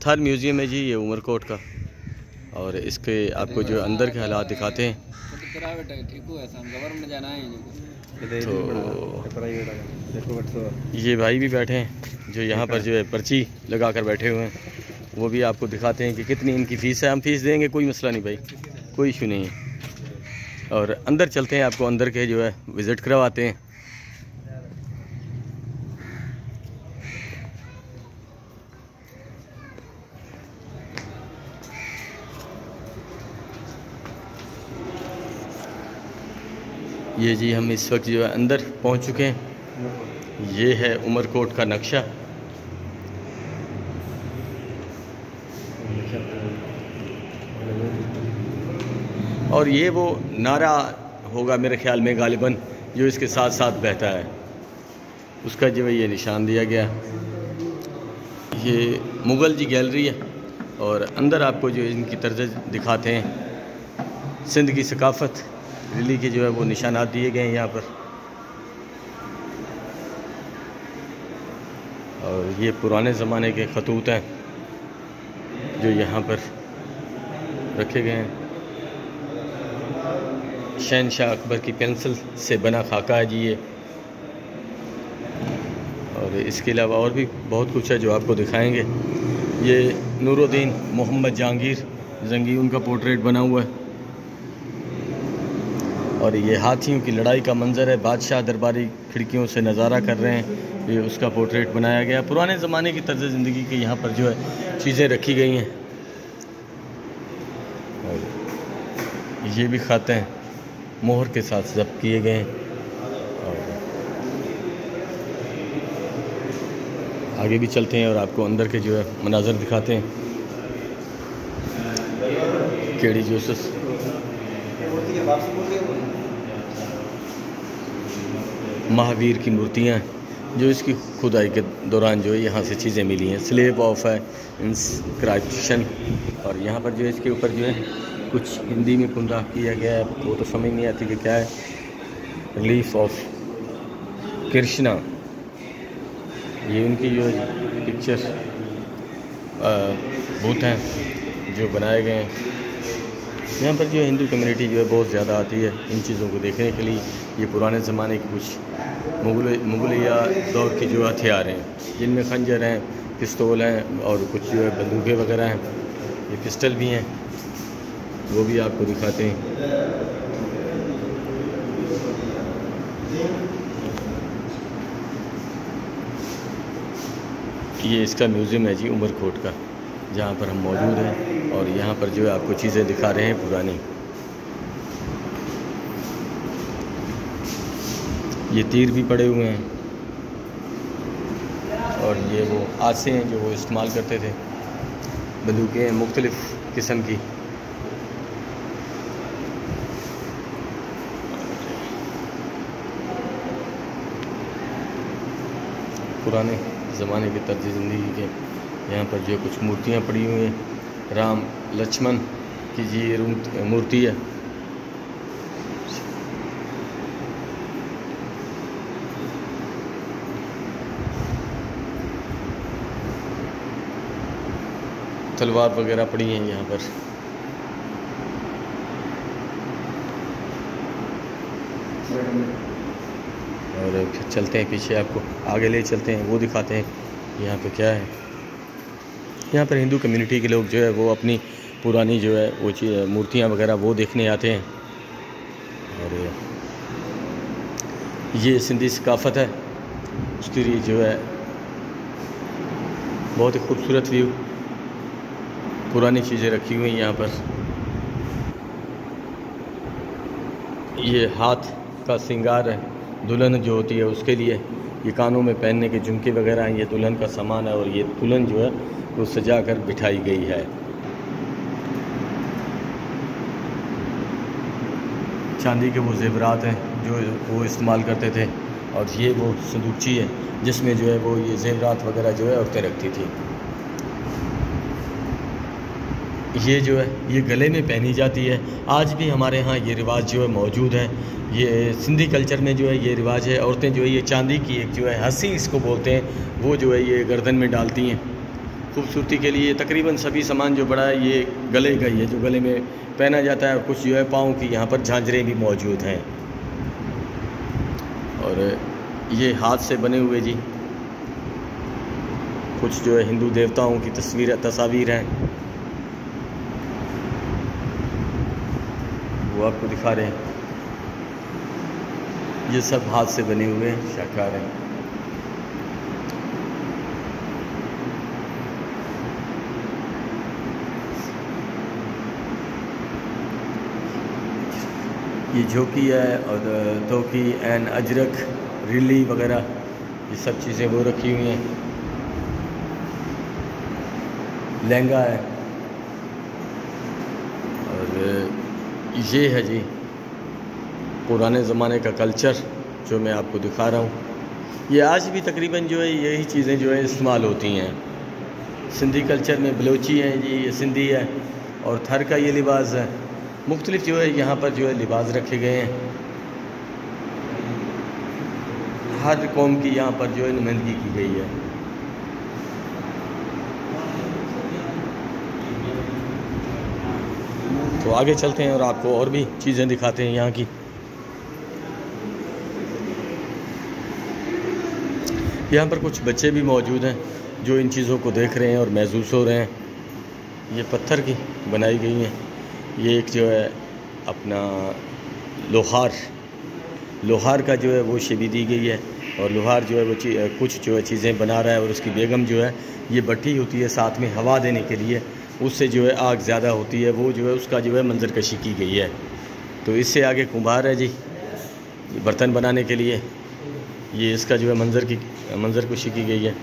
Thar museum है जी ये उमरकोट का, और इसके आपको जो अंदर के हालात दिखाते हैं। तो ये भाई भी बैठे हैं जो यहाँ पर जो है पर्ची लगा कर बैठे हुए हैं, वो भी आपको दिखाते हैं कि कितनी इनकी फ़ीस है। हम फ़ीस देंगे, कोई मसला नहीं भाई, कोई इशू नहीं है। और अंदर चलते हैं, आपको अंदर के जो है विज़िट करवाते हैं। ये जी हम इस वक्त जो है अंदर पहुंच चुके हैं। ये है उमरकोट का नक्शा। और ये वो नारा होगा मेरे ख्याल में गालिबन जो इसके साथ साथ बहता है, उसका जो है ये निशान दिया गया। ये मुग़ल जी गैलरी है और अंदर आपको जो इनकी तर्ज दिखाते हैं। सिंध की सकाफ़त दिल्ली के जो है वो निशानात दिए गए हैं यहाँ पर। और ये पुराने ज़माने के खतूत हैं जो यहाँ पर रखे गए हैं। शहनशाह अकबर की पेंसिल से बना खाका है जी ये। और इसके अलावा और भी बहुत कुछ है जो आपको दिखाएंगे। ये नूरुद्दीन मोहम्मद जहांगीर जंगी उनका पोर्ट्रेट बना हुआ है। और ये हाथियों की लड़ाई का मंजर है, बादशाह दरबारी खिड़कियों से नज़ारा कर रहे हैं, ये उसका पोर्ट्रेट बनाया गया। पुराने ज़माने की तर्ज ज़िंदगी के यहाँ पर जो है चीज़ें रखी गई हैं। और ये भी खाते हैं मोहर के साथ ज़ब्त किए गए हैं। और आगे भी चलते हैं और आपको अंदर के जो है मनाज़र दिखाते हैं। केडी जोसेफ महावीर की मूर्तियाँ जो इसकी खुदाई के दौरान जो है यहाँ से चीज़ें मिली हैं। स्लेब ऑफ है इंस्क्रिप्शन। और यहाँ पर जो है इसके ऊपर जो है कुछ हिंदी में कुंदा किया गया है, वो तो समझ नहीं आती कि क्या है। रिलीफ ऑफ कृष्णा, ये उनकी जो पिक्चर भूत हैं जो बनाए गए हैं। यहाँ पर जो हिंदू कम्युनिटी जो है बहुत ज़्यादा आती है इन चीज़ों को देखने के लिए। ये पुराने ज़माने के कुछ मुगलिया दौर की जो हथियार हैं जिनमें खंजर हैं, पिस्तौल हैं और कुछ जो है बंदूकें वगैरह हैं। ये पिस्टल भी हैं, वो भी आपको दिखाते हैं। ये इसका म्यूज़ियम है जी उमरकोट का, जहाँ पर हम मौजूद हैं। और यहाँ पर जो है आपको चीज़ें दिखा रहे हैं पुरानी। ये तीर भी पड़े हुए हैं और ये वो आसे हैं जो वो इस्तेमाल करते थे। बंदूकें हैं मुख्तलिफ़ किस्म की। पुराने ज़माने के तर्ज ज़िंदगी के यहाँ पर जो कुछ मूर्तियाँ पड़ी हुई हैं। राम लक्ष्मण की जी ये मूर्ति है। तलवार वगैरह पड़ी हैं यहाँ पर। और फिर चलते हैं पीछे, आपको आगे ले चलते हैं, वो दिखाते हैं यहाँ पे क्या है। यहाँ पर हिंदू कम्युनिटी के लोग जो है वो अपनी पुरानी जो है वो मूर्तियाँ वगैरह वो देखने आते हैं। और ये सिंधी सकाफ़त है, उसके लिए जो है बहुत ही खूबसूरत व्यू, पुरानी चीज़ें रखी हुई हैं यहाँ पर। ये हाथ का श्रृंगार है, दुल्हन जो होती है उसके लिए। ये कानों में पहनने के झुमके वगैरह हैं, ये दुल्हन का सामान है। और ये दुल्हन जो है वो सजा कर बिठाई गई है। चांदी के वो ज़ेवरात हैं जो वो इस्तेमाल करते थे। और ये वो संदूकची है जिसमें जो है वो ये ज़ेवरात वगैरह जो है औरतें रखती थी। ये जो है ये गले में पहनी जाती है। आज भी हमारे यहाँ ये रिवाज जो है मौजूद है। ये सिंधी कल्चर में जो है ये रिवाज है। औरतें जो है ये चांदी की एक जो है हंसी इसको बोलते हैं, वो जो है ये गर्दन में डालती हैं। खूबसूरती के लिए तकरीबन सभी सामान जो बड़ा है ये गले का ही है, जो गले में पहना जाता है। और कुछ जो है पाँव की यहाँ पर झांझरें भी मौजूद हैं। और ये हाथ से बने हुए जी कुछ जो है हिंदू देवताओं की तस्वीर हैं, वो आपको दिखा रहे हैं। ये सब हाथ से बने हुए हैं, शाकार हैं। ये झोंकी है और तोकी एंड अजरक रिली वगैरह ये सब चीज़ें वो रखी हुई हैं। लहंगा है और ये है जी पुराने ज़माने का कल्चर जो मैं आपको दिखा रहा हूँ। ये आज भी तकरीबन जो है यही चीज़ें जो है इस्तेमाल होती हैं। सिंधी कल्चर में बलोची है जी, ये सिंधी है और थर का ये लिबास है। मुख्तलिफ जो है यहाँ पर जो है लिबास रखे गए हैं। हर कौम की यहाँ पर जो है नुमाइंदगी की गई है। तो आगे चलते हैं और आपको और भी चीज़ें दिखाते हैं यहाँ की। यहाँ पर कुछ बच्चे भी मौजूद हैं जो इन चीज़ों को देख रहे हैं और महसूस हो रहे हैं। ये पत्थर की बनाई गई हैं। ये एक जो है अपना लोहार का जो है वो शेबी दी गई है और लोहार जो है वो कुछ जो है चीज़ें बना रहा है और उसकी बेगम जो है ये भट्टी होती है साथ में हवा देने के लिए, उससे जो है आग ज़्यादा होती है, वो जो है उसका जो है मंजर कशी की गई है। तो इससे आगे कुम्हार है जी, बर्तन बनाने के लिए ये इसका जो है मंजर कशी की गई है।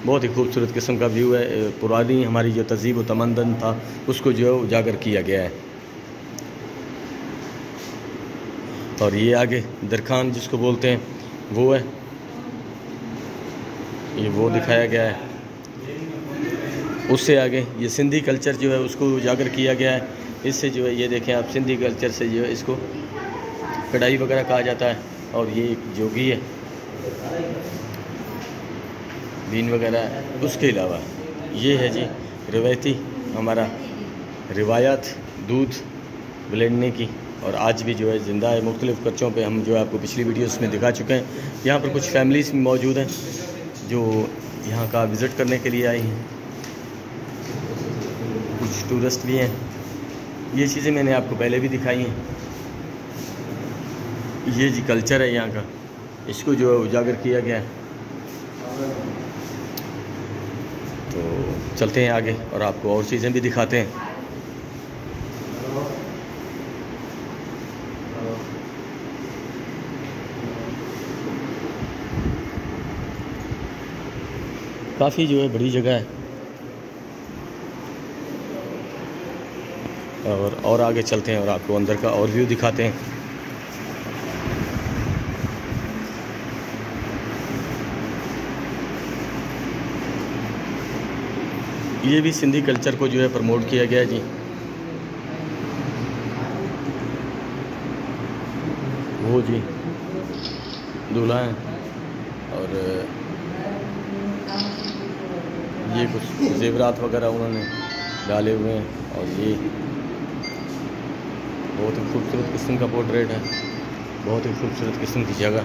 बहुत ही खूबसूरत किस्म का व्यू है। पुरानी हमारी जो तहज़ीब व तमद्दुन था उसको जो है उजागर किया गया है। और ये आगे दरखान जिसको बोलते हैं वो है, ये वो दिखाया गया है। उससे आगे ये सिंधी कल्चर जो है उसको उजागर किया गया है। इससे जो है ये देखें आप, सिंधी कल्चर से जो है इसको कढ़ाई वगैरह कहा जाता है। और ये एक जोगी है, बीन वगैरह। उसके अलावा ये है जी रिवायती हमारा रिवायात दूध ब्लेंडने की, और आज भी जो है ज़िंदा है। मुख्तलिफ़ कच्चों पे हम जो है आपको पिछली वीडियोस में दिखा चुके हैं। यहाँ पर कुछ फैमिलीज़ भी मौजूद हैं जो यहाँ का विज़िट करने के लिए आई हैं, कुछ टूरिस्ट भी हैं। ये चीज़ें मैंने आपको पहले भी दिखाई हैं। ये जी कल्चर है यहाँ का, इसको जो है उजागर किया गया है। तो चलते हैं आगे और आपको और चीज़ें भी दिखाते हैं। काफ़ी जो है बड़ी जगह है और आगे चलते हैं और आपको अंदर का और व्यू दिखाते हैं। ये भी सिंधी कल्चर को जो है प्रमोट किया गया है जी। वो जी दूल्हा है और ये कुछ जेवरात वगैरह उन्होंने डाले हुए हैं। और ये बहुत ही खूबसूरत किस्म का पोर्ट्रेट है, बहुत ही खूबसूरत किस्म की जगह।